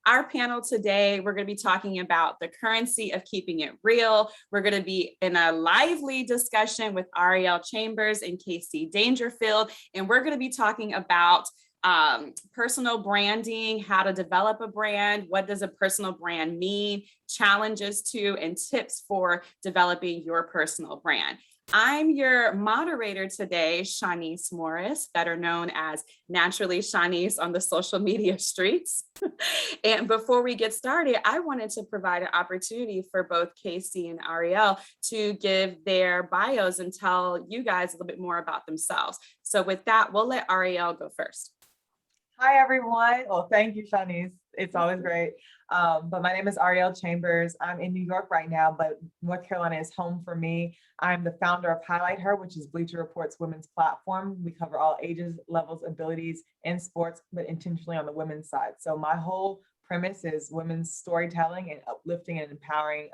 Our panel today, we're going to be talking about the currency of keeping it real. We're going to be in a lively discussion with Arielle Chambers and Casey Dangerfield, and we're going to be talking about personal branding, how to develop a brand, what does a personal brand mean, challenges to, and tips for developing your personal brand. I'm your moderator today, Shauniece Morris, better known as Naturally Shauniece on the social media streets. And before we get started, I wanted to provide an opportunity for both Casey and Arielle to give their bios and tell you guys a little bit more about themselves. So with that, we'll let Arielle go first. Hi, everyone. Well, thank you, Shauniece. It's always great. But my name is Arielle Chambers. I'm in New York right now, but North Carolina is home for me. I'm the founder of Highlight Her, which is Bleacher Report's women's platform. We cover all ages, levels, abilities in sports, but intentionally on the women's side. So my whole premise is women's storytelling and uplifting and empowering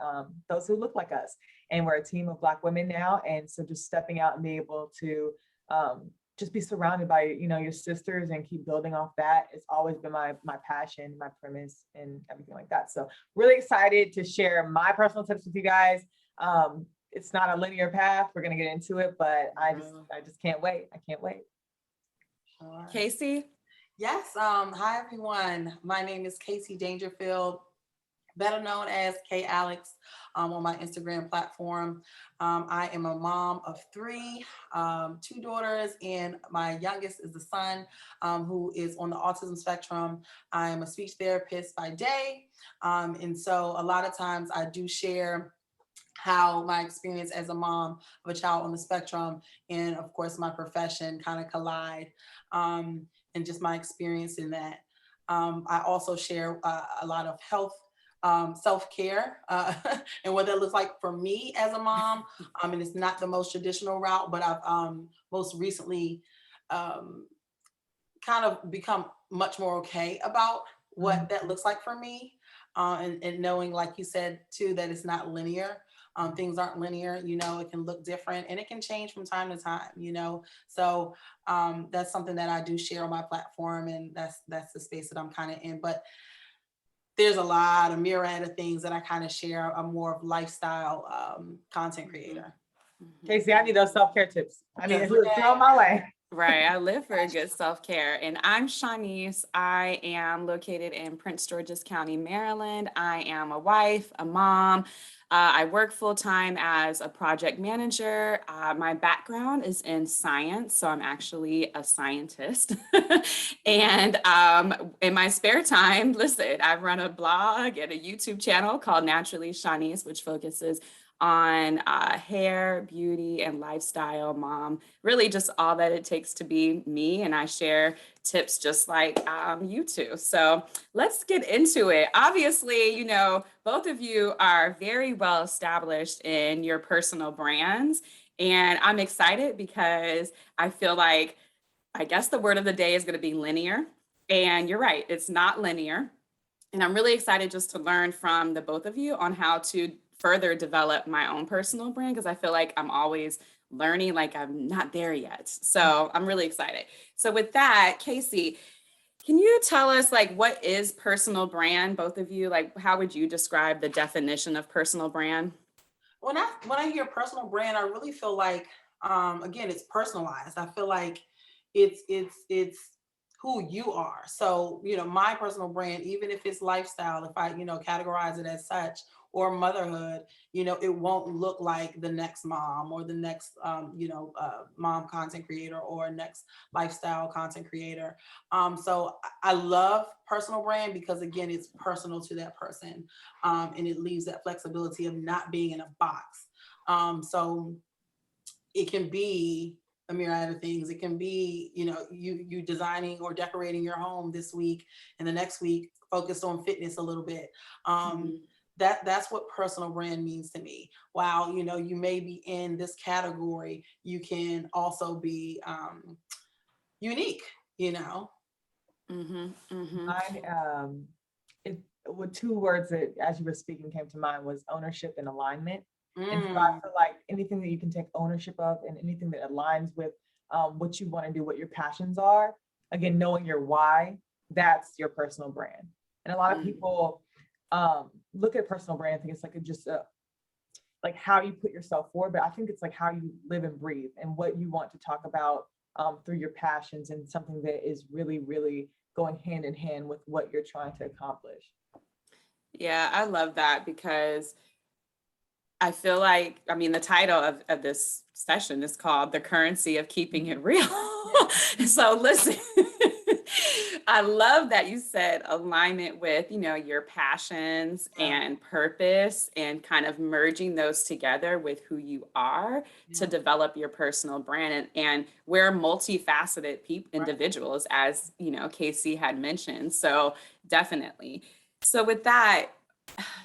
those who look like us. And we're a team of Black women now. And so just stepping out and being able to just be surrounded by, your sisters and keep building off that. It's always been my passion, my premise, and everything like that. So really excited to share my personal tips with you guys. It's not a linear path. We're going to get into it, but I just can't wait. I can't wait. Sure. Casey? Yes. Hi, everyone. My name is Casey Dangerfield, better known as K Alex on my Instagram platform. I am a mom of 3, 2 daughters, and my youngest is the son who is on the autism spectrum. I'm a speech therapist by day. And so a lot of times I do share how my experience as a mom of a child on the spectrum and of course my profession kind of collide and just my experience in that. I also share a lot of health self-care and what that looks like for me as a mom. And it's not the most traditional route, but I've most recently kind of become much more okay about what that looks like for me. And knowing, like you said too, that it's not linear. Things aren't linear, it can look different and it can change from time to time, So that's something that I do share on my platform, and that's the space that I'm kind of in. But there's a lot of myriad of things that I kind of share. I'm more of lifestyle content creator. Casey, I need those self-care tips. I need to throw my way. Right. I live for a good self-care. And I'm Shauniece. I am located in Prince George's County, Maryland. I am a wife, a mom. I work full-time as a project manager. My background is in science, so I'm actually a scientist. And in my spare time, listen, I run a blog and a YouTube channel called Naturally Shauniece, which focuses on hair, beauty, and lifestyle, mom, really just all that it takes to be me. And I share tips just like you two. So let's get into it. Obviously, both of you are very well established in your personal brands. And I'm excited because I feel like, I guess the word of the day is going to be linear. And you're right, it's not linear. And I'm really excited just to learn from the both of you on how to further develop my own personal brand, because I feel like I'm always learning, like I'm not there yet. So I'm really excited. So with that, Casey, can you tell us what is personal brand? Both of you, how would you describe the definition of personal brand? When I hear personal brand, I really feel like, again, it's personalized. I feel like it's who you are. So, my personal brand, even if it's lifestyle, if I, categorize it as such, or motherhood, it won't look like the next mom or the next, mom content creator or next lifestyle content creator. So I love personal brand because, again, it's personal to that person. And it leaves that flexibility of not being in a box. So it can be a myriad of things. It can be, you designing or decorating your home this week, and the next week focused on fitness a little bit. That's what personal brand means to me. While, you may be in this category, you can also be unique, With 2 words that, as you were speaking, came to mind was ownership and alignment. And so I feel like anything that you can take ownership of and anything that aligns with what you want to do, what your passions are, again, knowing your why, that's your personal brand. And a lot of people look at personal brand and think it's like just like how you put yourself forward, but I think it's like how you live and breathe and what you want to talk about through your passions, and something that is really, really going hand in hand with what you're trying to accomplish. Yeah, I love that, because I feel like, I mean, the title of this session is called The Currency of Keeping It Real. So listen, I love that you said alignment with, your passions and purpose, and kind of merging those together with who you are to develop your personal brand. And we're multifaceted individuals, as, Casey had mentioned. So definitely. So with that,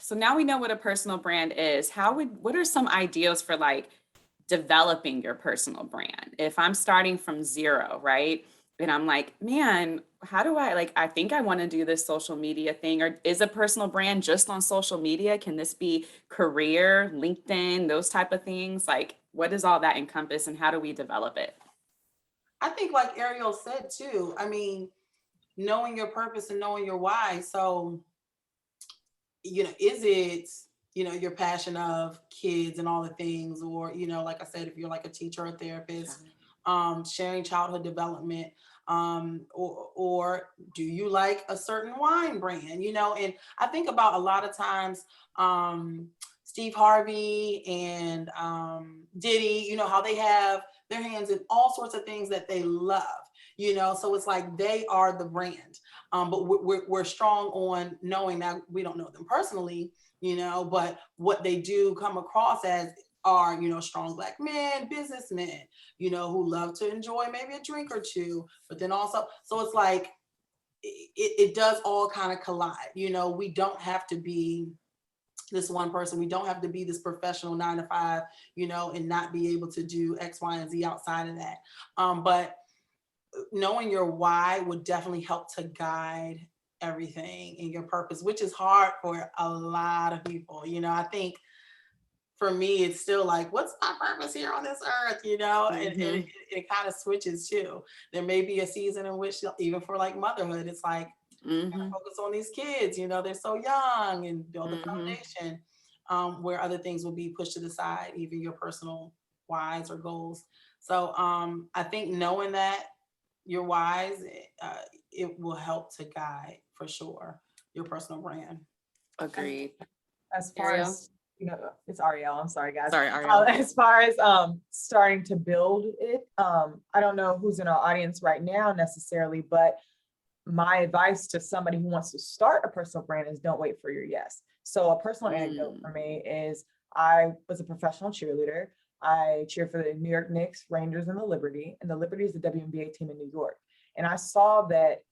so now we know what a personal brand is. What are some ideas for like developing your personal brand? If I'm starting from zero, right? And I'm like, man, how do I think I want to do this social media thing, or is a personal brand just on social media? Can this be career, LinkedIn, those type of things? Like, what does all that encompass, and how do we develop it? I think like Arielle said too, I mean, knowing your purpose and knowing your why. So, is it, your passion of kids and all the things, or, like I said, if you're like a teacher or a therapist, sharing childhood development, or do you like a certain wine brand, and I think about a lot of times, Steve Harvey and Diddy, how they have their hands in all sorts of things that they love, so it's like they are the brand. But we're strong on knowing that we don't know them personally, but what they do come across as are, strong Black men, businessmen, who love to enjoy maybe a drink or two, but then also, so it's like, it does all kind of collide. We don't have to be this one person. We don't have to be this professional 9 to 5, and not be able to do X, Y, and Z outside of that. But knowing your why would definitely help to guide everything in your purpose, which is hard for a lot of people. I think for me, it's still like, what's my purpose here on this earth? And it kind of switches too. There may be a season in which, even for like motherhood, it's like, focus on these kids, they're so young, and build a foundation, where other things will be pushed to the side, even your personal whys or goals. So I think knowing that your whys, it will help to guide for sure your personal brand. Agreed. As far Arielle? as, it's Arielle. I'm sorry, guys. Sorry, Arielle. As far as starting to build it, I don't know who's in our audience right now necessarily, but my advice to somebody who wants to start a personal brand is don't wait for your yes. So a personal anecdote for me is I was a professional cheerleader. I cheered for the New York Knicks, Rangers, and the Liberty. And the Liberty is the WNBA team in New York. And I saw that,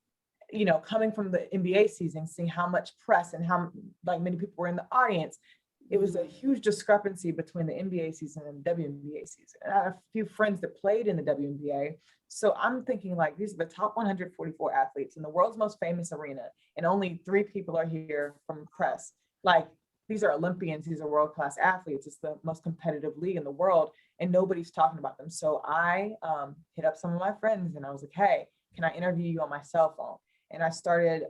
coming from the NBA season, seeing how much press and how like many people were in the audience, it was a huge discrepancy between the NBA season and the WNBA season. And I had a few friends that played in the WNBA. So I'm thinking like, these are the top 144 athletes in the world's most famous arena, and only 3 people are here from press. Like, these are Olympians, these are world-class athletes. It's the most competitive league in the world, and nobody's talking about them. So I hit up some of my friends and I was like, hey, can I interview you on my cell phone? And I started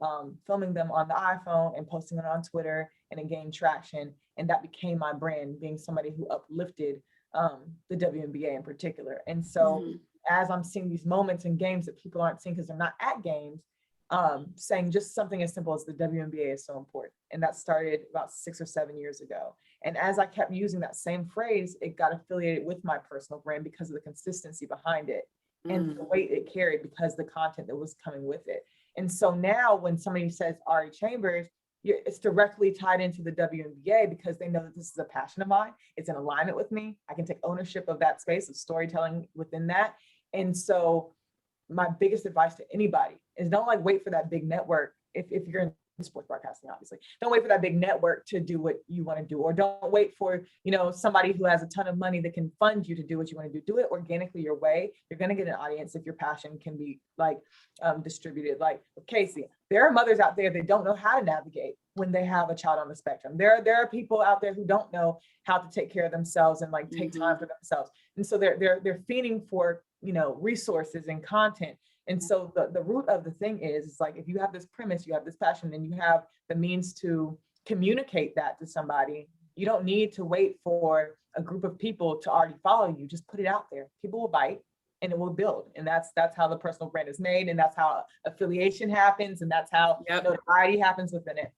filming them on the iPhone and posting it on Twitter, and it gained traction. And that became my brand, being somebody who uplifted the WNBA in particular. And so as I'm seeing these moments in games that people aren't seeing because they're not at games, saying just something as simple as the WNBA is so important. And that started about 6 or 7 years ago. And as I kept using that same phrase, it got affiliated with my personal brand because of the consistency behind it and the weight it carried because of the content that was coming with it. And so now when somebody says Ari Chambers, it's directly tied into the WNBA because they know that this is a passion of mine. It's in alignment with me. I can take ownership of that space of storytelling within that. And so my biggest advice to anybody is don't like wait for that big network. If you're in sports broadcasting, obviously, don't wait for that big network to do what you want to do, or don't wait for, somebody who has a ton of money that can fund you to do what you want to do. Do it organically your way. You're going to get an audience if your passion can be like distributed. Like with Casey, there are mothers out there that don't know how to navigate when they have a child on the spectrum. There are people out there who don't know how to take care of themselves and like take time for themselves. And so they're fiending for, resources and content. And so the root of the thing is, it's like, if you have this premise, you have this passion, and you have the means to communicate that to somebody, you don't need to wait for a group of people to already follow you. Just put it out there. People will bite and it will build. And that's how the personal brand is made. And that's how affiliation happens. And that's how notoriety happens within it.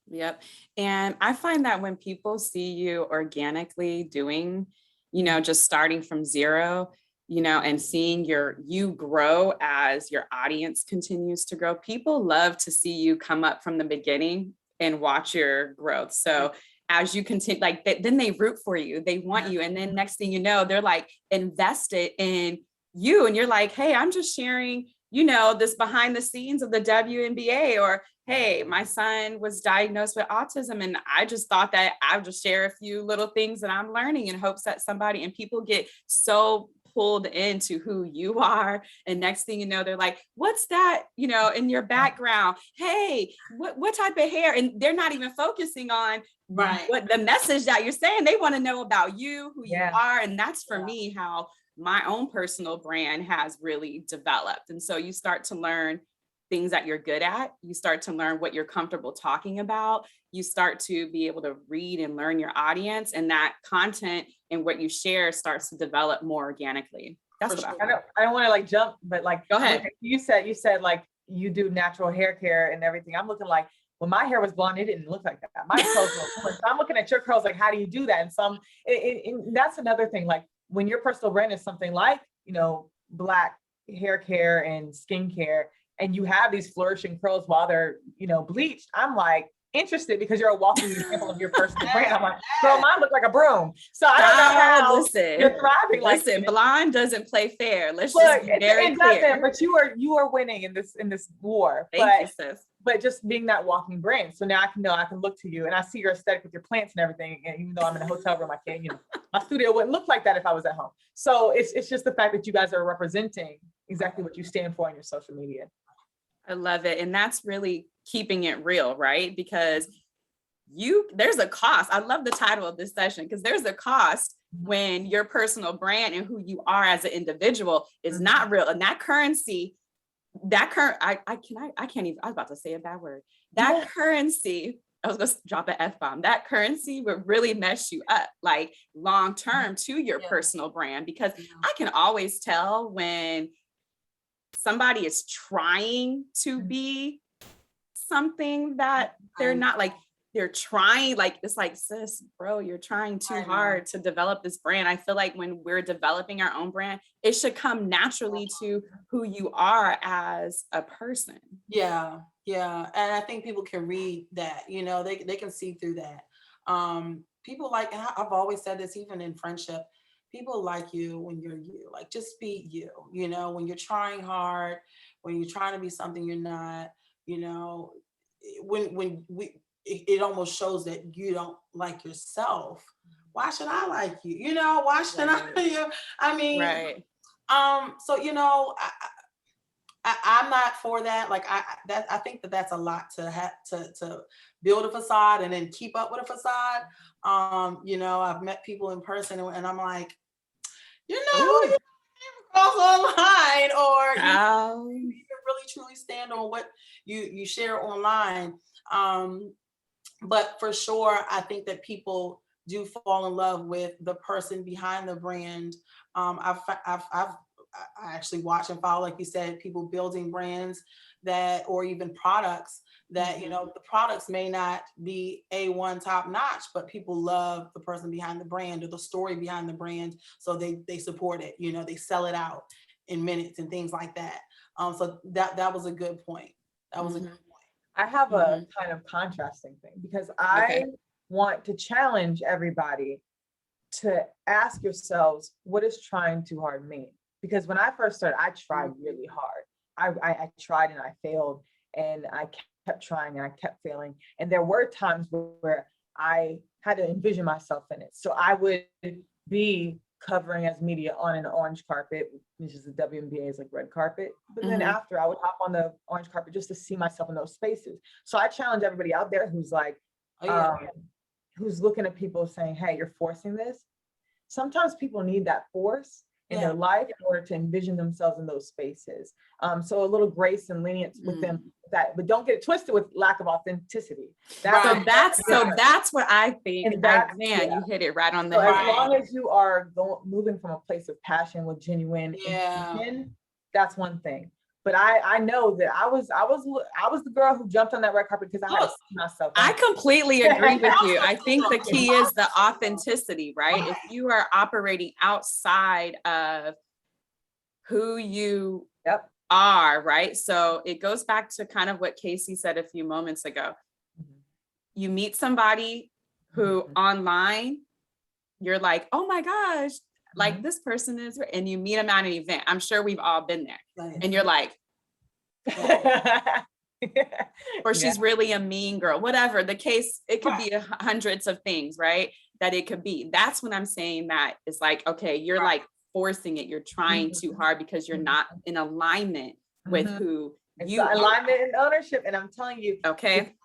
Yep. And I find that when people see you organically doing, you know, just starting from zero, you know, and seeing you grow as your audience continues to grow, people love to see you come up from the beginning and watch your growth. So as you continue, like then they root for you, they want you. And then next thing you know, they're like invested in you. And you're like, hey, I'm just sharing, you know, this behind the scenes of the WNBA, or, hey, my son was diagnosed with autism, and I just thought that I would just share a few little things that I'm learning in hopes that somebody, and people get so pulled into who you are. And next thing you know, they're like, what's that, you know, in your background? Hey, what type of hair? And they're not even focusing on what the message that you're saying. They want to know about you, who you are. And that's for me, how my own personal brand has really developed. And so you start to learn things that you're good at. You start to learn what you're comfortable talking about. You start to be able to read and learn your audience, and that content and what you share starts to develop more organically. That's what I don't want to like jump, but like, go ahead. You said like you do natural hair care and everything. I'm looking like, when my hair was blonde, it didn't look like that. My curls were, so I'm looking at your curls, like, how do you do that? And that's another thing. Like, when your personal brand is something like, you know, Black hair care and skincare, and you have these flourishing curls while they're, you know, bleached, I'm like interested, because you're a walking example of your personal brand. I'm like, girl, mine look like a broom. So I don't know how you're thriving. Listen, blonde doesn't play fair. Let's look, just be very clear. Doesn't, but you are winning in this war. Thank you, sis. But just being that walking brand. So now I can look to you, and I see your aesthetic with your plants and everything. And even though I'm in a hotel room, I can't, you know, my studio wouldn't look like that if I was at home. So it's just the fact that you guys are representing exactly what you stand for on your social media. I love it. And that's really keeping it real, right? Because there's a cost. I love the title of this session, because there's a cost when your personal brand and who you are as an individual is not real. And that currency, I can't even, I was about to say a bad word. That currency, I was going to drop an F-bomb. That currency would really mess you up, like long term, to your personal brand, because I can always tell when somebody is trying to be something that they're not. Like, they're trying, like, it's like, sis, bro, you're trying too hard to develop this brand. I feel like when we're developing our own brand, it should come naturally to who you are as a person. Yeah. And I think people can read that, you know, they can see through that. People like, and I've always said this, even in friendship, people like you when you're you. Like, just be you, you know, when you're trying hard, when you're trying to be something you're not, you know, it almost shows that you don't like yourself. Why should I like you? You know, why should I? I mean, so, you know, I'm not for that. Like, I think that's a lot to have to build a facade and then keep up with a facade. You know, I've met people in person, and I'm like, you know, you cross online, or you can really truly stand on what you share online. But for sure, I think that people do fall in love with the person behind the brand. I actually watch and follow, like you said, people building brands or even products that, you know, the products may not be A1 top notch, but people love the person behind the brand or the story behind the brand. So they support it, you know, they sell it out in minutes and things like that. So that was a good point. That was a good point. I have a kind of contrasting thing, because I want to challenge everybody to ask yourselves, what is trying too hard mean? Because when I first started, I tried really hard. I tried and I failed, and I kept trying and I kept failing. And there were times where I had to envision myself in it. So I would be covering as media on an orange carpet, which is the WNBA's like red carpet. But then after, I would hop on the orange carpet just to see myself in those spaces. So I challenge everybody out there who's like, who's looking at people saying, hey, you're forcing this. Sometimes people need that force. in their life in order to envision themselves in those spaces. So a little grace and lenience with them, that, but don't get it twisted with lack of authenticity. So that's what I think. And that's, You hit it right on the so head. as long as you are moving from a place of passion with genuine intention, that's one thing. But I know that I was the girl who jumped on that red carpet because I had to see myself. I completely agree with you. I think the key is the authenticity, right? If you are operating outside of who you are, right? So it goes back to kind of what Casey said a few moments ago. You meet somebody who online, you're like, oh my gosh, like this person is, and you meet them at an event. I'm sure we've all been there. And you're like, or she's really a mean girl, whatever the case, it could be hundreds of things, right? That it could be. That's when I'm saying that it's like, okay, you're like forcing it. You're trying too hard because you're not in alignment with who you are. Alignment and ownership. And I'm telling you, okay,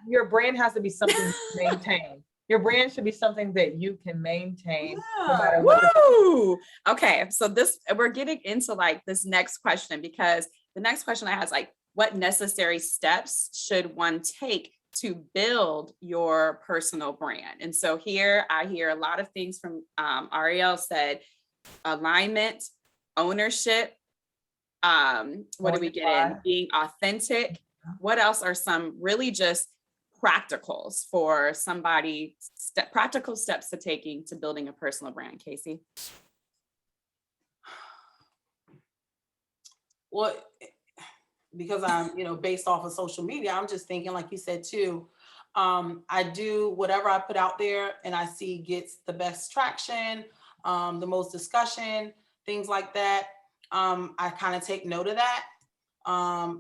your brand has to be something to maintain. Your brand should be something that you can maintain no matter what. Woo! Okay, so we're getting into like this next question, because the next question I have is like, what necessary steps should one take to build your personal brand? And so here I hear a lot of things from Arielle said, alignment, ownership. What do we get in? Being authentic. What else are some really just practicals for somebody, practical steps to taking to building a personal brand, Casey? Well, because I'm, based off of social media, I'm just thinking, like you said too, I do whatever I put out there and I see gets the best traction, the most discussion, things like that. I kind of take note of that,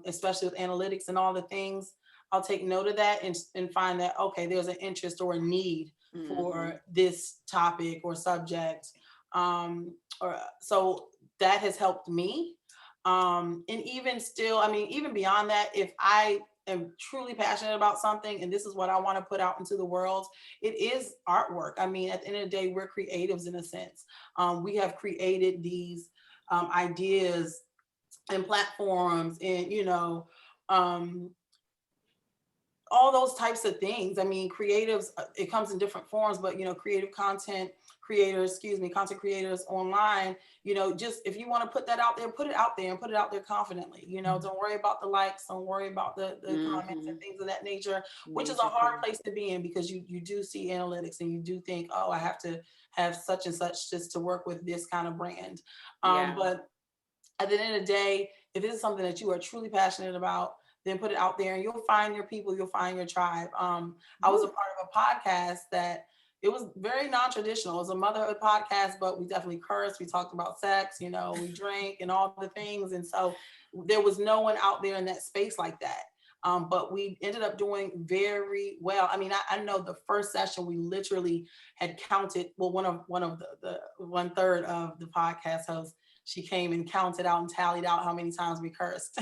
especially with analytics and all the things. I'll take note of that and find that, okay, there's an interest or a need for this topic or subject. So that has helped me. And even still, even beyond that, if I am truly passionate about something and this is what I want to put out into the world, it is artwork. At the end of the day, we're creatives in a sense. We have created these ideas and platforms and, all those types of things. Creatives, it comes in different forms, but, creative content creators online, just if you want to put that out there, put it out there and put it out there confidently. Don't worry about the likes, don't worry about the comments and things of that nature, which is a hard place to be in, because you do see analytics and you do think, oh, I have to have such and such just to work with this kind of brand. But at the end of the day, if this is something that you are truly passionate about, then put it out there and you'll find your people, you'll find your tribe. I was a part of a podcast that it was very non-traditional. It was a motherhood podcast, but we definitely cursed. We talked about sex, we drank and all the things. And so there was no one out there in that space like that. But we ended up doing very well. I know the first session we literally had counted, well, one of the 1/3 of the podcast hosts, she came and counted out and tallied out how many times we cursed.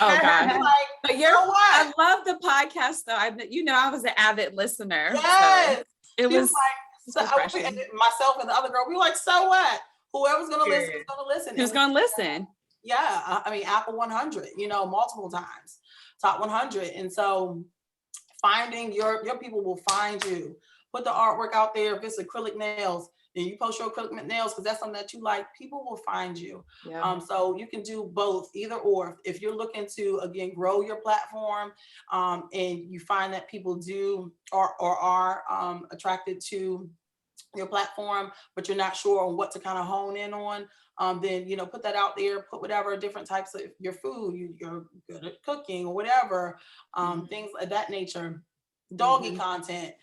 Oh God! But I love the podcast though. I was an avid listener. Yes, so it was like, myself and the other girl. We were like, so what? Whoever's gonna listen is gonna listen. Who's gonna listen? Yeah, Apple 100. Multiple times, top 100, and so finding your people will find you. Put the artwork out there. If it's acrylic nails, then you post your acrylic nails because that's something that you like. People will find you. Yeah. So you can do both, either or. If you're looking to, again, grow your platform, and you find that people do or are attracted to your platform, but you're not sure on what to kind of hone in on, then put that out there. Put whatever different types of your food, you're good at cooking or whatever, things of that nature. Doggy content,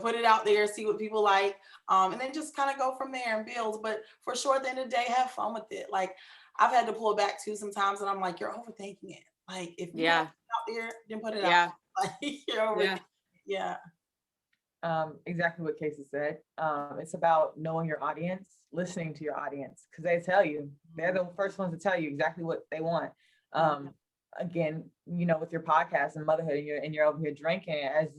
put it out there, see what people like, and then just kind of go from there and build. But for sure, at the end of the day, have fun with it. Like, I've had to pull back too sometimes, and I'm like, you're overthinking it. Like, if you put it out there, then put it out. Like, you're overthinking it. Exactly what Casey said. It's about knowing your audience, listening to your audience, because they tell you, they're the first ones to tell you exactly what they want. again, with your podcast and motherhood, and you're over here drinking as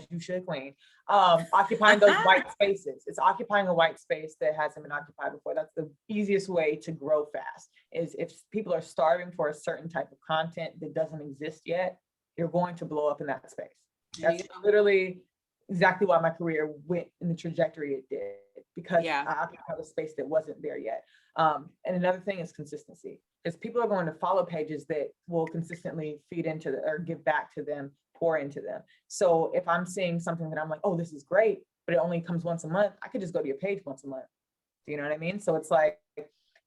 you should, queen. Occupying those white spaces. It's occupying a white space that hasn't been occupied before. That's the easiest way to grow fast, is if people are starving for a certain type of content that doesn't exist yet, you're going to blow up in that space. That's literally exactly why my career went in the trajectory it did, because I occupied a space that wasn't there yet. And another thing is consistency, because people are going to follow pages that will consistently feed into or give back to them, pour into them. So if I'm seeing something that I'm like, oh, this is great, but it only comes once a month, I could just go to your page once a month. Do you know what I mean? So it's like,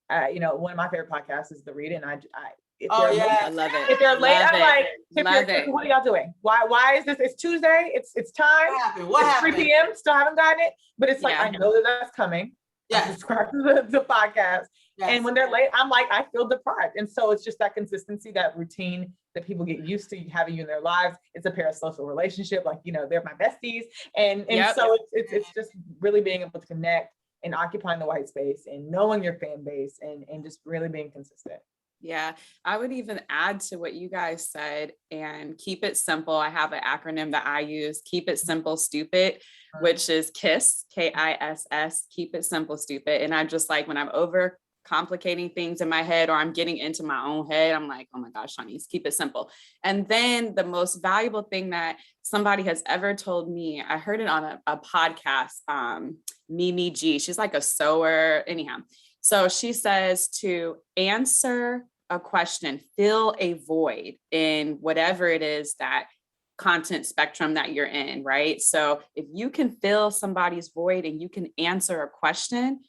one of my favorite podcasts is The Read, and I love it. If they're late, I'm like, it. What are y'all doing? Why is this? It's Tuesday. It's time. What it's happened? 3 p.m. Still haven't gotten it. But it's like, I know that's coming. Yeah. Subscribe to the podcast. Yes. And when they're late, I'm like, I feel deprived. And so it's just that consistency, that routine that people get used to having you in their lives. It's a parasocial relationship. Like, they're my besties. And so it's just really being able to connect and occupying the white space and knowing your fan base and just really being consistent. Yeah, I would even add to what you guys said and keep it simple. I have an acronym that I use, keep it simple, stupid, which is KISS, KISS, keep it simple, stupid. And I'm just like, when I'm over complicating things in my head or I'm getting into my own head, I'm like, oh my gosh, Shauniece, keep it simple. And then the most valuable thing that somebody has ever told me, I heard it on a podcast, Mimi G, she's like a sewer, anyhow. So she says to answer a question, fill a void in whatever it is that content spectrum that you're in, right? So if you can fill somebody's void and you can answer a question,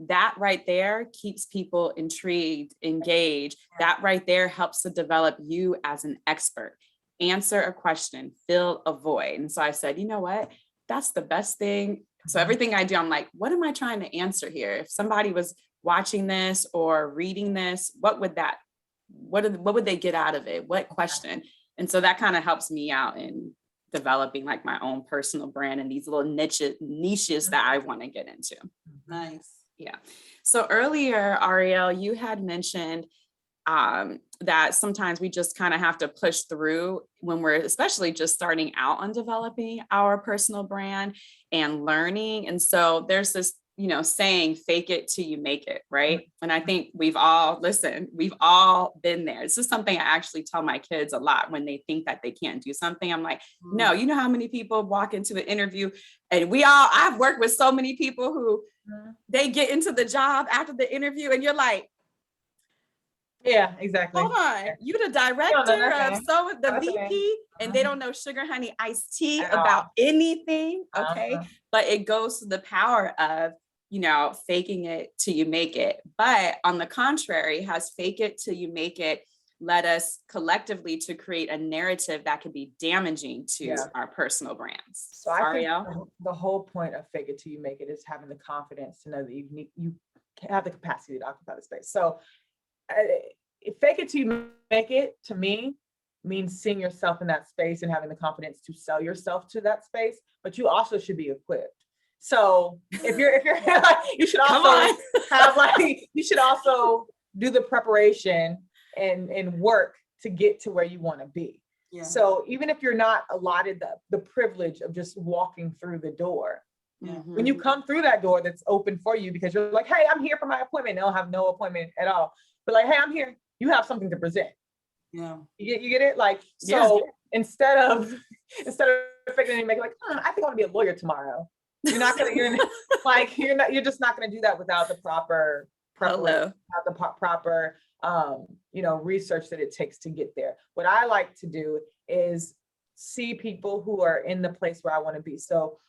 that right there keeps people intrigued, engaged. That right there helps to develop you as an expert. Answer a question, fill a void. And so I said, you know what? That's the best thing. So everything I do, I'm like, what am I trying to answer here? If somebody was watching this or reading this, what would they get out of it? What question? And so that kind of helps me out in developing like my own personal brand and these little niches that I want to get into. Nice. Yeah. So earlier, Arielle, you had mentioned that sometimes we just kind of have to push through when we're especially just starting out on developing our personal brand and learning. And so there's this saying, fake it till you make it, right? And I think we've all been there. This is something I actually tell my kids a lot when they think that they can't do something. I'm like, no, you know how many people walk into an interview and I've worked with so many people who they get into the job after the interview and you're like, yeah, exactly. Hold on, you the director of the VP, and they don't know sugar, honey, iced tea about anything. Okay, but it goes to the power of faking it till you make it. But on the contrary, has fake it till you make it led us collectively to create a narrative that could be damaging to our personal brands. So I think the whole point of fake it till you make it is having the confidence to know that you have the capacity to occupy the space. So fake it till you make it, to me, means seeing yourself in that space and having the confidence to sell yourself to that space, but you also should be equipped. So if you're you should also you should also do the preparation and work to get to where you want to be. Yeah. So even if you're not allotted the privilege of just walking through the door, when you come through that door that's open for you because you're like, hey, I'm here for my appointment. They'll have no appointment at all. But like, hey, I'm here. You have something to present. Yeah. You get it? Like, so instead of figuring and making like, I think I want to be a lawyer tomorrow. You're not gonna, you're just not gonna do that without the proper research that it takes to get there. What I like to do is see people who are in the place where I want to be. So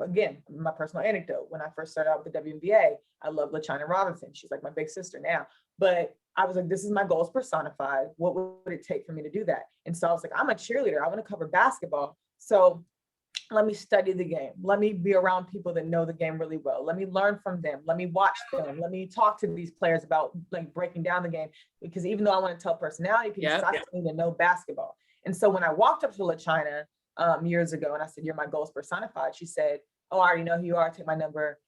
again, my personal anecdote, when I first started out with the WNBA, I love LaChina Robinson. She's like my big sister now, but I was like, this is my goals personified. What would it take for me to do that? And so I was like, I'm a cheerleader. I want to cover basketball. So let me study the game. Let me be around people that know the game really well. Let me learn from them. Let me watch them. Let me talk to these players about like breaking down the game. Because even though I want to tell personality pieces, I still need to know basketball. And so when I walked up to LaChina years ago and I said, you're my goals personified, she said, oh, I already know who you are. Take my number.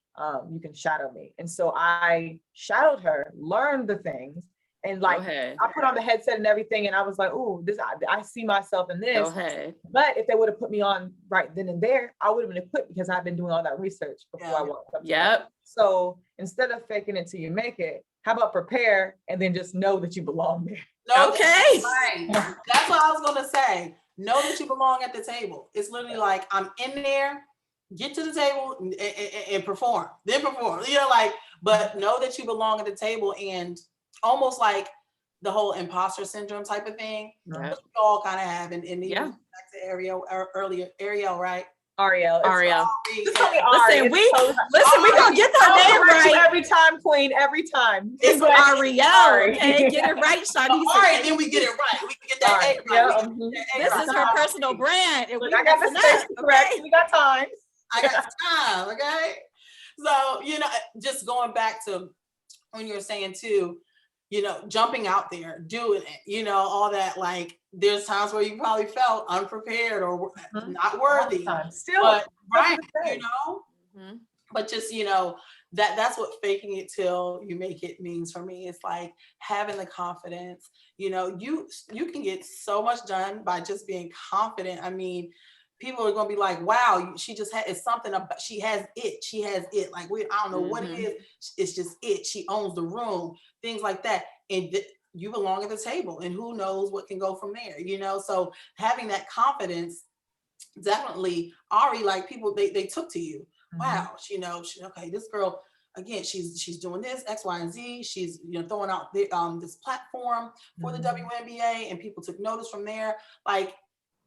You can shadow me. And so I shadowed her, learned the things. And Go like, ahead. I put on the headset and everything, and I was like, "Ooh, this, I see myself in Go this." ahead. But if they would have put me on right then and there, I would have been equipped because I've been doing all that research before I walked up. Yep. So instead of faking it till you make it, how about prepare and then just know that you belong there? No, Okay. right. That's what I was gonna say. Know that you belong at the table. It's literally like, I'm in there. Get to the table and perform. Then perform. You know, like, but know that you belong at the table, and almost like the whole imposter syndrome type of thing. Yep. Which we all kind of have. And even Yeah. back to Arielle earlier, Arielle, right? Arielle. Arielle. Just call me Ari. Listen, we gonna get her name right every time, Queen. Every time. It's But Arielle. Okay, get it right, Shauniece. All right, then we get it right. We can get that Ari, A right. yeah, We can get that A This right. is her personal brand, and Look, we I got the messing space up, correct. okay? We got time. I got time, okay? So, you know, just going back to when you were saying too, you know, jumping out there, doing it, you know, all that, like, there's times where you probably felt unprepared or not worthy. Still, but right, you you know, Mhm. but just, you know, that's what faking it till you make it means for me. It's like having the confidence. You know, you can get so much done by just being confident. I mean, people are gonna be like, wow, she just had, it's something about, she has it. Like, I don't know what it is. It's just it. She owns the room, things like that. And you belong at the table, and who knows what can go from there, you know? So having that confidence, definitely, Ari, like, people, they took to you. Wow, you know, okay, this girl, again, she's doing this X, Y, and Z. She's, you know, throwing out this platform for the WNBA, and people took notice from there. Like,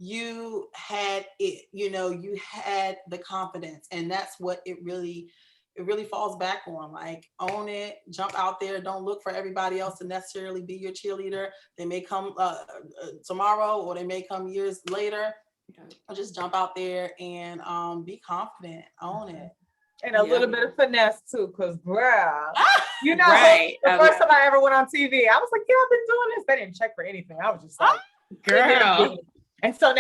you had it, you know, you had the confidence, and that's what it really falls back on. Like, own it, jump out there. Don't look for everybody else to necessarily be your cheerleader. They may come tomorrow, or they may come years later. I'll just jump out there and be confident, own it. And a little bit of finesse too, because bruh, you know, Right. the first time I ever went on TV, I was like, yeah, I've been doing this. They didn't check for anything. I was just like, girl. And so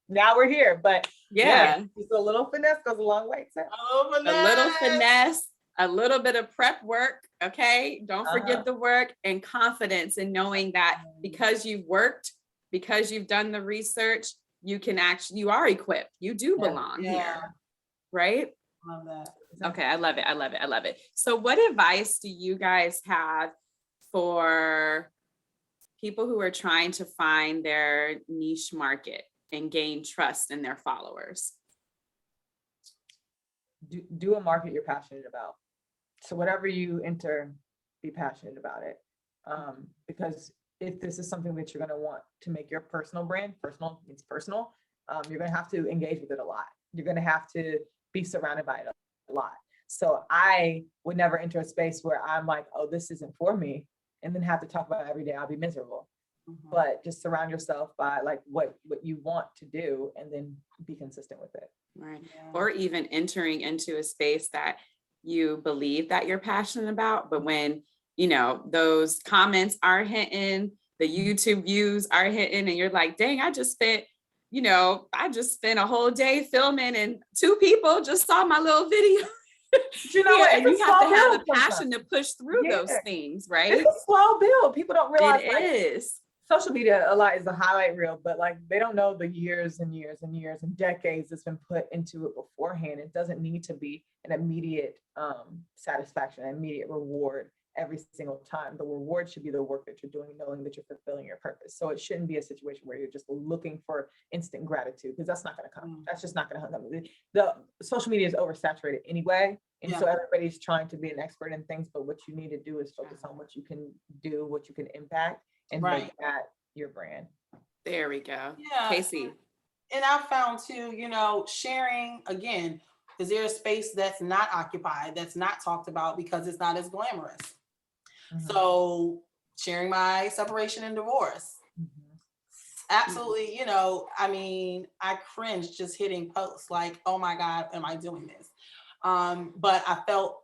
now we're here. But Yeah. just a little finesse goes a long way too. A little finesse, a little bit of prep work. Okay. Don't forget the work, and confidence in knowing that because you've worked, because you've done the research, you are equipped. You do belong here. Right? Love that. Okay. I love it. So what advice do you guys have for people who are trying to find their niche market and gain trust in their followers? Do a market you're passionate about. So whatever you enter, be passionate about it. Because if this is something that you're going to want to make your personal brand, personal means personal, you're going to have to engage with it a lot. You're going to have to be surrounded by it a lot. So I would never enter a space where I'm like, oh, this isn't for me, and then have to talk about it every day. I'll be miserable. But just surround yourself by like what you want to do, and then be consistent with it. Right. Or even entering into a space that you believe that you're passionate about, but when, you know, those comments are hitting, the YouTube views are hitting, and you're like, dang, I just spent a whole day filming, and 2 people just saw my little video. You know, and you have to have the passion to push through those things, right? It's a slow build. People don't realize it is. Social media a lot is a highlight reel, but like, they don't know the years and years and years and decades that's been put into it beforehand. It doesn't need to be an immediate satisfaction, an immediate reward every single time. The reward should be the work that you're doing, knowing that you're fulfilling your purpose. So it shouldn't be a situation where you're just looking for instant gratitude, because that's not going to come. That's just not going to come. The social media is oversaturated anyway. And so everybody's trying to be an expert in things, but what you need to do is focus on what you can do, what you can impact, and make that your brand. There we go. Yeah. Casey. And I found too, you know, sharing, again, is there a space that's not occupied, that's not talked about because it's not as glamorous? So sharing my separation and divorce. Absolutely, you know, I mean, I cringed just hitting posts like, oh my God, am I doing this? But I felt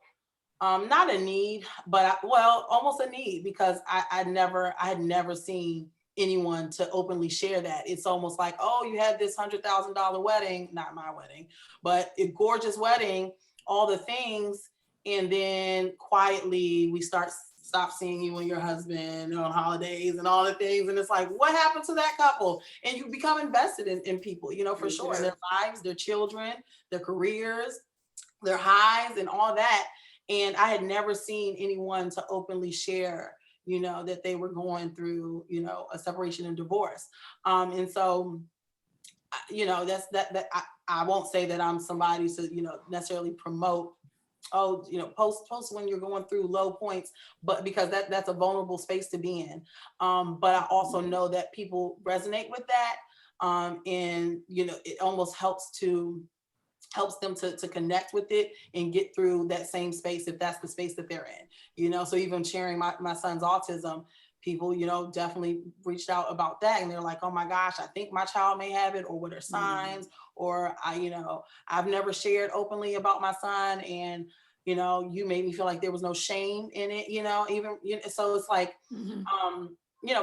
not a need, but almost a need, because I had never seen anyone to openly share that. It's almost like, oh, you had this $100,000 wedding, not my wedding, but a gorgeous wedding, all the things. And then quietly we start stop seeing you and your husband on holidays and all the things. And it's like, what happened to that couple? And you become invested in people, for sure, in their lives, their children, their careers, their highs and all that. And I had never seen anyone to openly share, that they were going through, a separation and divorce. And so, that's that I won't say that I'm somebody to, necessarily promote, post when you're going through low points, but because that's a vulnerable space to be in. But I also know that people resonate with that. And, it almost helps them to connect with it and get through that same space if that's the space that they're in. So even sharing my son's autism, people, definitely reached out about that, and they're like, oh my gosh, I think my child may have it, or what are signs, or I've never shared openly about my son, and you made me feel like there was no shame in it, even so it's like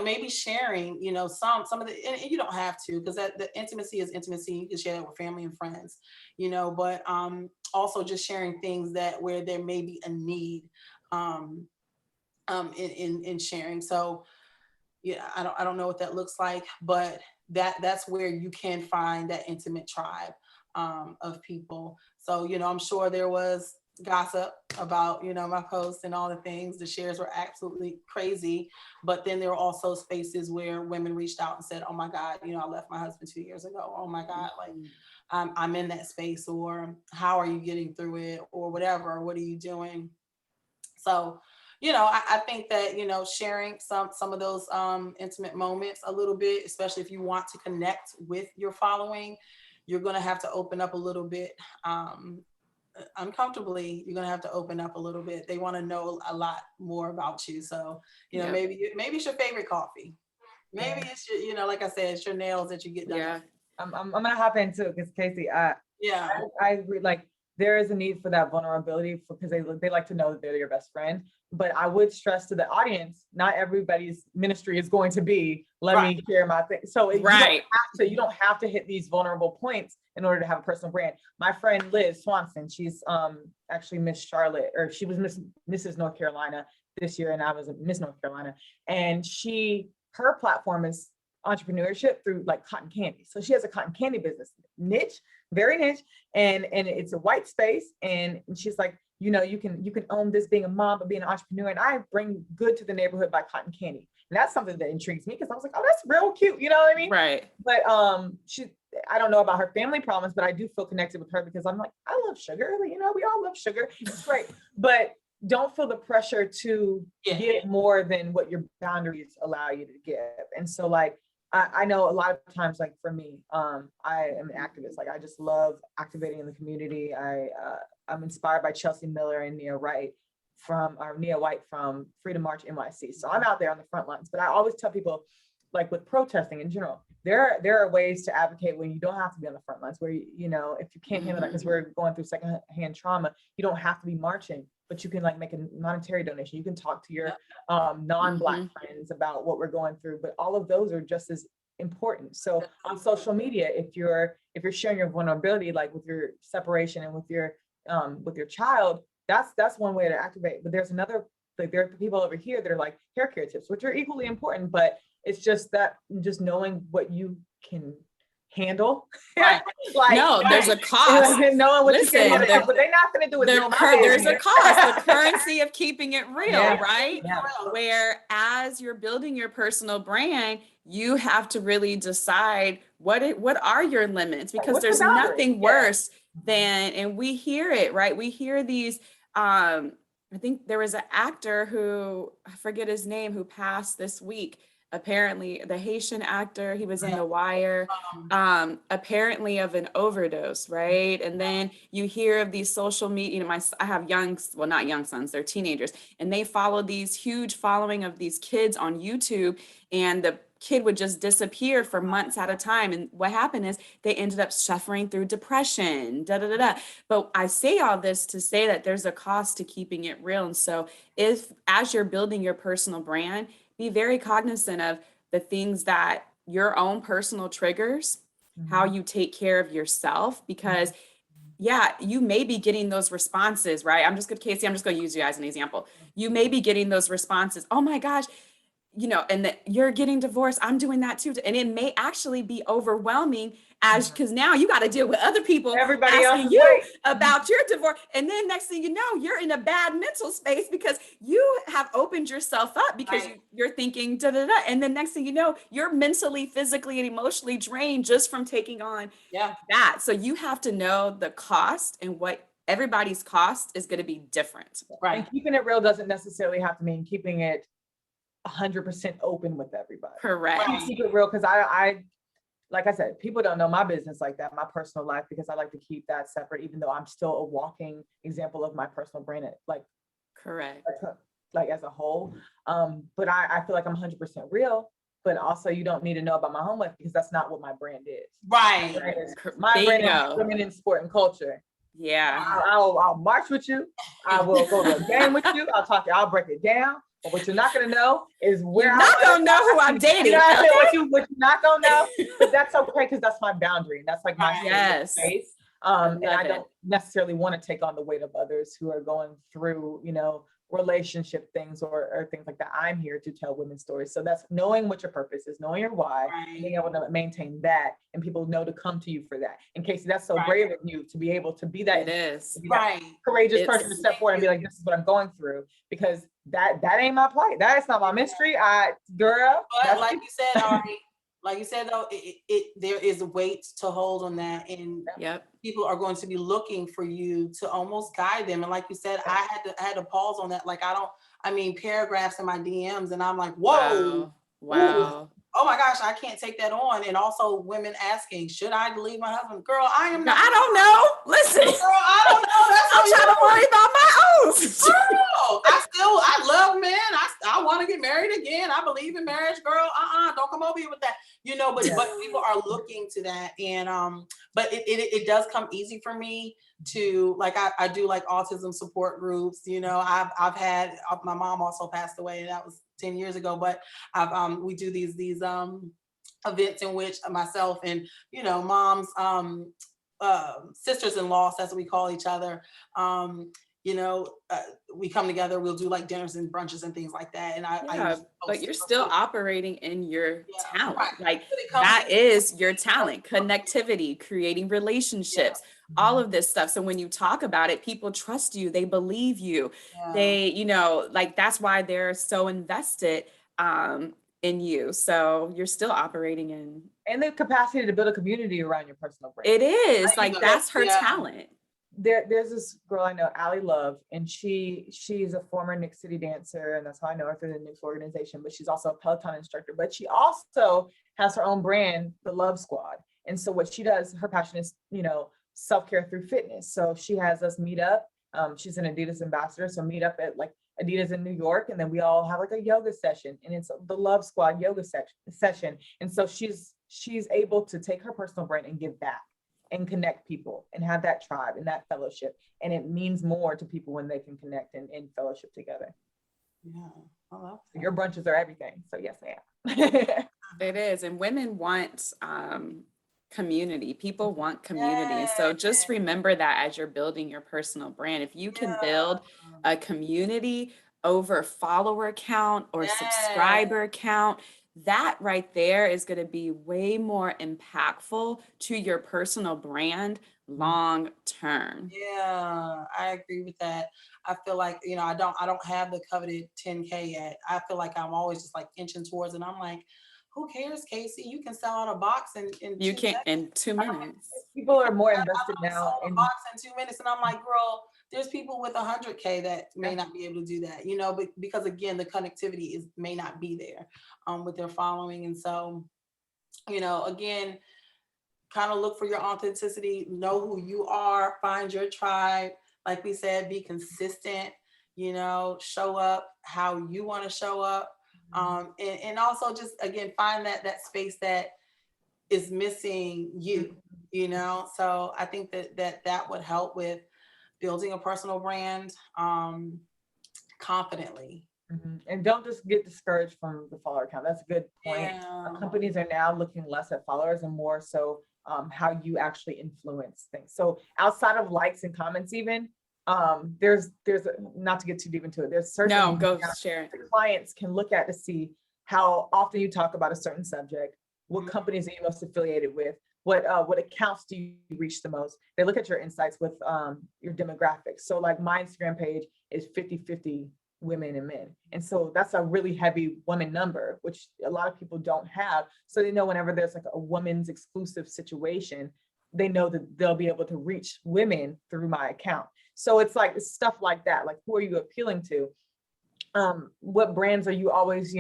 maybe sharing, some of the, and you don't have to, because the intimacy is intimacy. You can share that with family and friends, but also just sharing things where there may be a need in sharing. So I don't know what that looks like, but that's where you can find that intimate tribe of people. So I'm sure there was gossip about my posts and all the things. The shares were absolutely crazy, but then there were also spaces where women reached out and said, oh my God, I left my husband 2 years ago. Oh my God, like I'm in that space, or how are you getting through it, or whatever, what are you doing? So I think that, sharing some of those intimate moments a little bit, especially if you want to connect with your following, you're going to have to open up a little bit uncomfortably. You're going to have to open up a little bit. They want to know a lot more about you. So, maybe it's your favorite coffee. Maybe it's your, like I said, it's your nails that you get done. Yeah. I'm going to hop in too, because Casey, I agree. Like, there is a need for that vulnerability because they like to know that they're your best friend. But I would stress to the audience, not everybody's ministry is going to be, let me share my thing. So you don't have to hit these vulnerable points in order to have a personal brand. My friend Liz Swanson, she's actually Miss Charlotte, or she was Mrs. North Carolina this year, and I was Miss North Carolina. And her platform is entrepreneurship through like cotton candy. So she has a cotton candy business, niche, very niche, and it's a white space. And she's like, you can own this being a mom, but being an entrepreneur. And I bring good to the neighborhood by cotton candy. And that's something that intrigues me, because I was like, oh, that's real cute. You know what I mean? Right. But I don't know about her family problems, but I do feel connected with her because I'm like, I love sugar. We all love sugar. It's great. But don't feel the pressure to get more than what your boundaries allow you to give. And so like, I know a lot of times, like for me, I am an activist. Like I just love activating in the community. I'm inspired by Chelsea Miller and Nia White from Freedom March NYC. So I'm out there on the front lines, but I always tell people, like with protesting in general, there are ways to advocate when you don't have to be on the front lines, where, if you can't handle that, because we're going through secondhand trauma, you don't have to be marching, but you can like make a monetary donation. You can talk to your non-Black friends about what we're going through, but all of those are just as important. So on social media, if you're sharing your vulnerability, like with your separation and with your child, that's one way to activate. But there's another, like there are people over here that are like hair care tips, which are equally important, but it's just knowing what you can handle. Right. There's a cost. Knowing what you can handle, but they're not going to do it. There's a cost, the currency of keeping it real, right? Yeah. Where as you're building your personal brand, you have to really decide what are your limits, because there's nothing worse than, and we hear it, right? We hear these, I think there was an actor who, I forget his name, who passed this week. Apparently the Haitian actor, he was in The Wire, apparently of an overdose, right? And then you hear of these social media, I have not young sons, they're teenagers, and they follow these huge following of these kids on YouTube, and the kid would just disappear for months at a time. And what happened is they ended up suffering through depression, But I say all this to say that there's a cost to keeping it real. And so as you're building your personal brand, be very cognizant of the things that your own personal triggers, how you take care of yourself, because yeah, you may be getting those responses, right? Casey, I'm just going to use you as an example. You may be getting those responses. Oh my gosh, and that you're getting divorced. I'm doing that too. And it may actually be overwhelming because now you got to deal with other people Everybody else asking is you waiting. about your divorce. And then next thing you know, you're in a bad mental space because you have opened yourself up because Right. you're thinking da da da. And then next thing you know, you're mentally, physically, and emotionally drained just from taking on Yeah. that. So you have to know the cost and what everybody's cost is going to be different. Right. And keeping it real doesn't necessarily have to mean keeping it 100% open with everybody. Correct. Right. Keep it real, because I, like I said, people don't know my business like that, my personal life, because I like to keep that separate, even though I'm still a walking example of my personal brand, Correct. like as a whole. But I feel like I'm 100% real, but also you don't need to know about my home life because that's not what my brand is. Right. My brand is Bingo. women in sport and culture. Yeah. I'll march with you. I will go to a game with you. I'll break it down. But what you're not gonna know is where You're not gonna know who I'm dating. You know what I'm saying? Okay? What you're not gonna know, but that's okay because that's my boundary and that's like my safe Yes. space. And love I it. don't necessarily want to take on the weight of others who are going through, relationship things or things like that. I'm here to tell women's stories. So that's knowing what your purpose is, knowing your why, and being able to maintain that, and people know to come to you for that. And Casey, that's so Right. brave of you to be able to be that. It is. to be that Right. courageous It's- person to step forward and be like, this is what I'm going through, because that ain't my plight. That is not my mystery. Girl. But like you said, Ari, like you said though, there is a weight to hold on that, and Yep. people are going to be looking for you to almost guide them. And like you said, I had to pause on that. Like paragraphs in my DMs, and I'm like, whoa, Wow. oh my gosh, I can't take that on. And also women asking, should I leave my husband? Girl, I am not. I don't know. Listen. Girl, I don't know. That's I'm trying to worry about my own. Girl, I love men. I want to get married again. I believe in marriage, girl. Don't come over here with that. But people are looking to that. And but it does come easy for me to, like, I do like autism support groups. I've had, my mom also passed away, and that was 10 years ago, but we do these events in which myself and moms, sisters-in-law, as we call each other, we come together. We'll do like dinners and brunches and things like that. And but you're still operating in your talent. Right. Like that is your talent, connectivity, creating relationships, all of this stuff. So when you talk about it, people trust you, they believe you, they, like that's why they're so invested in you. So you're still operating in. And the capacity to build a community around your personal brand. It is like, that's her talent. There's this girl I know, Allie Love, and she's a former Nick City dancer, and that's how I know her through the Nick's organization, but she's also a Peloton instructor, but she also has her own brand, the Love Squad. And so what she does, her passion is, self-care through fitness. So she has us meet up. She's an Adidas ambassador, so meet up at like Adidas in New York, and then we all have like a yoga session, and it's the Love Squad yoga session. And so she's able to take her personal brand and give back and connect people and have that tribe and that fellowship. And it means more to people when they can connect and fellowship together. Yeah, I love that. Your brunches are everything. So yes, ma'am. It is. And women want community. People want community. And so just remember that as you're building your personal brand. If you can build a community over follower count or subscriber count, that right there is going to be way more impactful to your personal brand long term. Yeah, I agree with that. I feel like, I don't have the coveted 10K yet. I feel like I'm always just like inching towards it. I'm like, who cares, Casey? You can sell out a box in you can in 2 minutes. People are more invested now in a box in 2 minutes, and I'm like, girl, there's people with 100K that may not be able to do that, but because again, the connectivity may not be there with their following. And so, again, kind of look for your authenticity, know who you are, find your tribe. Like we said, be consistent, show up how you want to show up. And also just, again, find that space that is missing you, so I think that would help with building a personal brand confidently. Mm-hmm. And don't just get discouraged from the follower count. That's a good point. Companies are now looking less at followers and more so how you actually influence things. So outside of likes and comments, even there's not to get too deep into it. There's certain No, go share it. the clients can look at to see how often you talk about a certain subject, what companies are you most affiliated with, what accounts do you reach the most. They look at your insights with your demographics. So like my Instagram page is 50-50 women and men. And so that's a really heavy women number, which a lot of people don't have. So they know whenever there's like a woman's exclusive situation, they know that they'll be able to reach women through my account. So it's like stuff like that. Like, who are you appealing to? What brands are you always,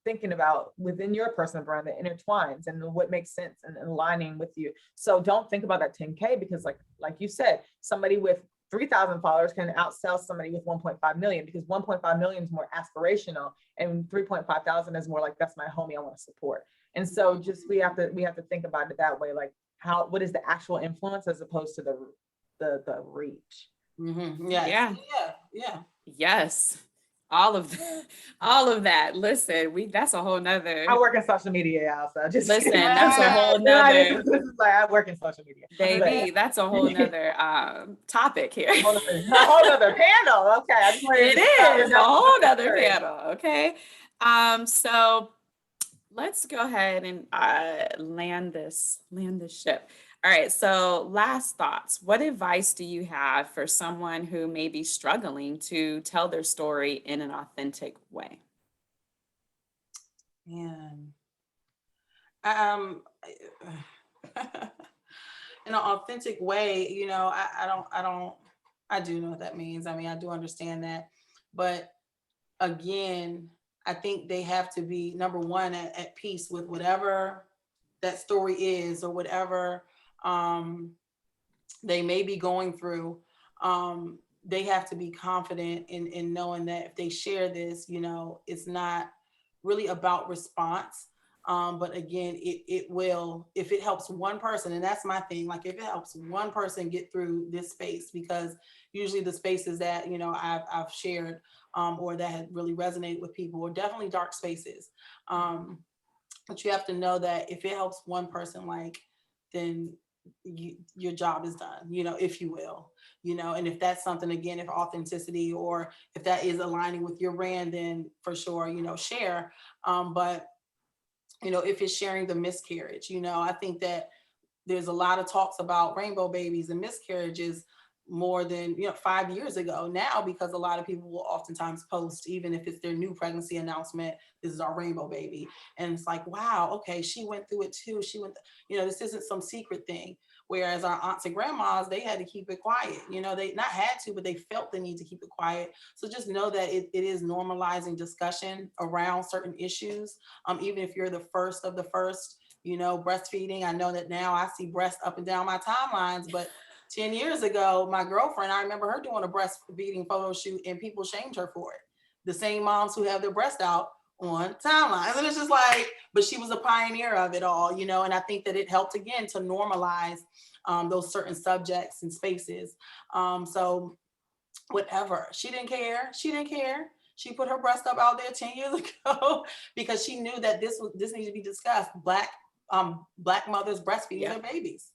thinking about within your personal brand that intertwines and what makes sense and aligning with you. So don't think about that 10K, because like you said, somebody with 3,000 followers can outsell somebody with 1.5 million, because 1.5 million is more aspirational and 3.5 thousand is more like, that's my homie I want to support. And so just we have to think about it that way, like what is the actual influence as opposed to the reach. Mm-hmm. Yeah. Yes. All of that. Listen, that's a whole nother. I work in social media, y'all. So just listen, that's a whole nother. This is like, I work in social media, baby. That's a whole nother topic here. A whole nother panel. Okay, it is a whole nother panel. Okay, so let's go ahead and land this ship. All right, so last thoughts. What advice do you have for someone who may be struggling to tell their story in an authentic way? Man, in an authentic way, I do know what that means. I mean, I do understand that, but again, I think they have to be, number one, at peace with whatever that story is, or whatever they may be going through. They have to be confident in knowing that if they share this, it's not really about response. But again, it will, if it helps one person, and that's my thing, like if it helps one person get through this space, because usually the spaces that, I've shared or that had really resonated with people are definitely dark spaces. But you have to know that if it helps one person, then your job is done, if you will, and if that's something, again, if authenticity, or if that is aligning with your brand, then for sure, share. But if it's sharing the miscarriage, I think that there's a lot of talks about rainbow babies and miscarriages more than 5 years ago now, because a lot of people will oftentimes post, even if it's their new pregnancy announcement, this is our rainbow baby, and it's like, wow, okay, she went through it too, this isn't some secret thing. Whereas our aunts and grandmas, they had to keep it quiet, they not had to, but they felt the need to keep it quiet. So just know that it is normalizing discussion around certain issues, even if you're the first of the first. Breastfeeding, I know that now I see breasts up and down my timelines, but 10 years ago, my girlfriend, I remember her doing a breastfeeding photo shoot and people shamed her for it. The same moms who have their breast out on timelines. And it's just like, but she was a pioneer of it all, and I think that it helped, again, to normalize those certain subjects and spaces. So whatever, she didn't care. She put her breast up out there 10 years ago because she knew that this needed to be discussed. Black mothers breastfeeding their babies.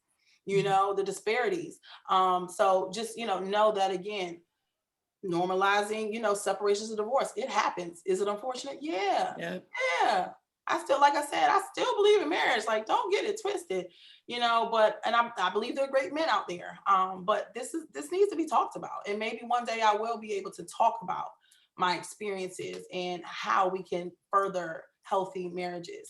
The disparities. So just, know that, again, normalizing, separations and divorce, it happens. Is it unfortunate? Yeah. I still, like I said, I still believe in marriage. Like, don't get it twisted, but I believe there are great men out there. But this needs to be talked about. And maybe one day I will be able to talk about my experiences and how we can further healthy marriages,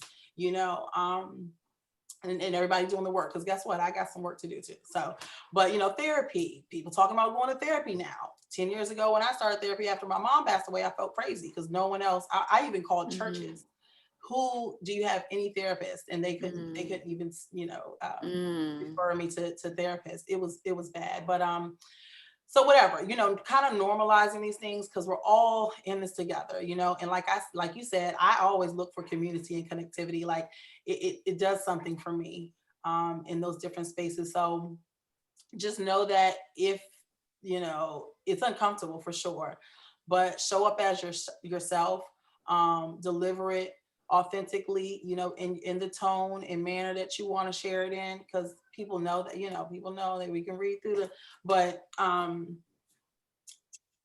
and everybody doing the work, because guess what, I got some work to do too. So, but therapy, people talking about going to therapy now. 10 years ago when I started therapy after my mom passed away, I felt crazy because no one else, I even called churches. Who do you have any therapist? And they couldn't even refer me to therapists. It was bad. But so whatever, kind of normalizing these things, because we're all in this together, and like you said, I always look for community and connectivity. Like it does something for me in those different spaces. So just know that if, it's uncomfortable for sure, but show up as yourself, deliver it authentically, in the tone and manner that you want to share it in, because people know that, people know that we can read through but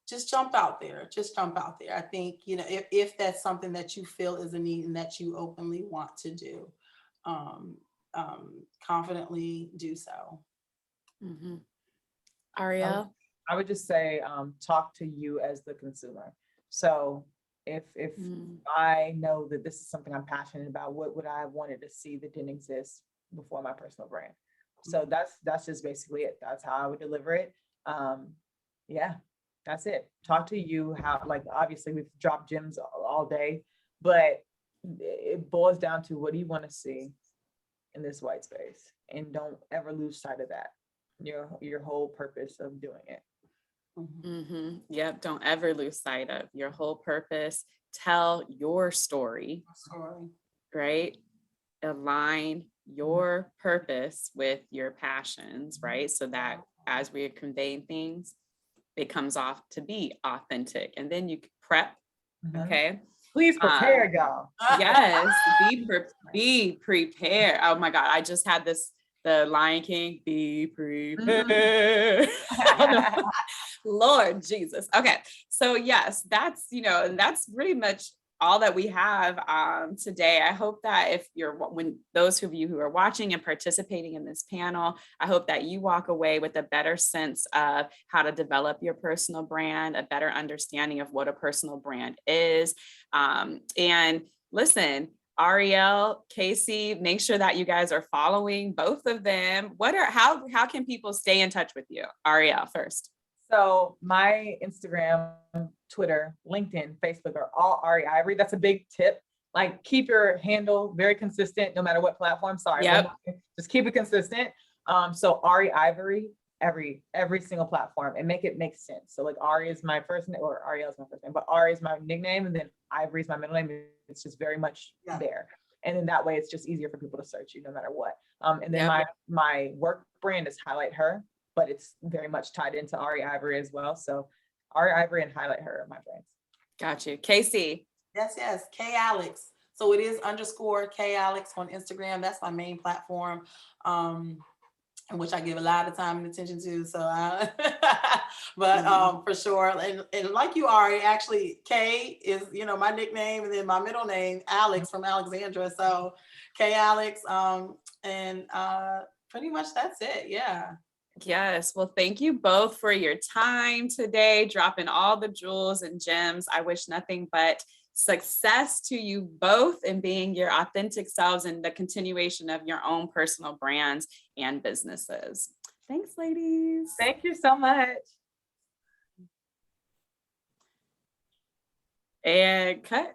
just jump out there. Just jump out there. I think, if that's something that you feel is a need and that you openly want to do, confidently do so. Mm-hmm. Arielle? I would just say, talk to you as the consumer. So if I know that this is something I'm passionate about, what would I wanted to see that didn't exist before my personal brand? So that's just basically it. That's how I would deliver it. Yeah, that's it. Talk to you how, like, obviously we've dropped gems all day, but it boils down to, what do you want to see in this white space? And don't ever lose sight of that. Your whole purpose of doing it. Mm-hmm. Yep. Don't ever lose sight of your whole purpose. Tell your story, right? Align your purpose with your passions, right? So that as we are conveying things, it comes off to be authentic. And then you prep. Okay. Please prepare, y'all. Yes. Be prepared. Oh my God. I just had the Lion King, be prepared. Lord Jesus. Okay. So yes, that's, and that's pretty much all that we have today. I hope that those of you who are watching and participating in this panel, I hope that you walk away with a better sense of how to develop your personal brand, a better understanding of what a personal brand is. And listen, Arielle, Casey, make sure that you guys are following both of them. How can people stay in touch with you? Arielle first. So my Instagram, Twitter, LinkedIn, Facebook are all Ari Ivory. That's a big tip. Like, keep your handle very consistent, no matter what platform. Sorry, yep. Just keep it consistent. So Ari Ivory, every single platform, and make it make sense. So like, Ari is my first name, or Arielle is my first name, but Ari is my nickname, and then Ivory is my middle name. It's just very much there. And then that way it's just easier for people to search you no matter what. And then my work brand is Highlight Her, but it's very much tied into Ari Ivory as well. So Ari Ivory and Highlight Her are my brands. Got you. Casey. Yes. K Alex. So it is _K Alex on Instagram. That's my main platform, which I give a lot of time and attention to. So, for sure. And like you, Ari, actually, K is, my nickname, and then my middle name, Alex, from Alexandra. So K Alex, and pretty much that's it. Yeah. Yes. Well, thank you both for your time today, dropping all the jewels and gems. I wish nothing but success to you both in being your authentic selves and the continuation of your own personal brands and businesses. Thanks, ladies. Thank you so much. And cut.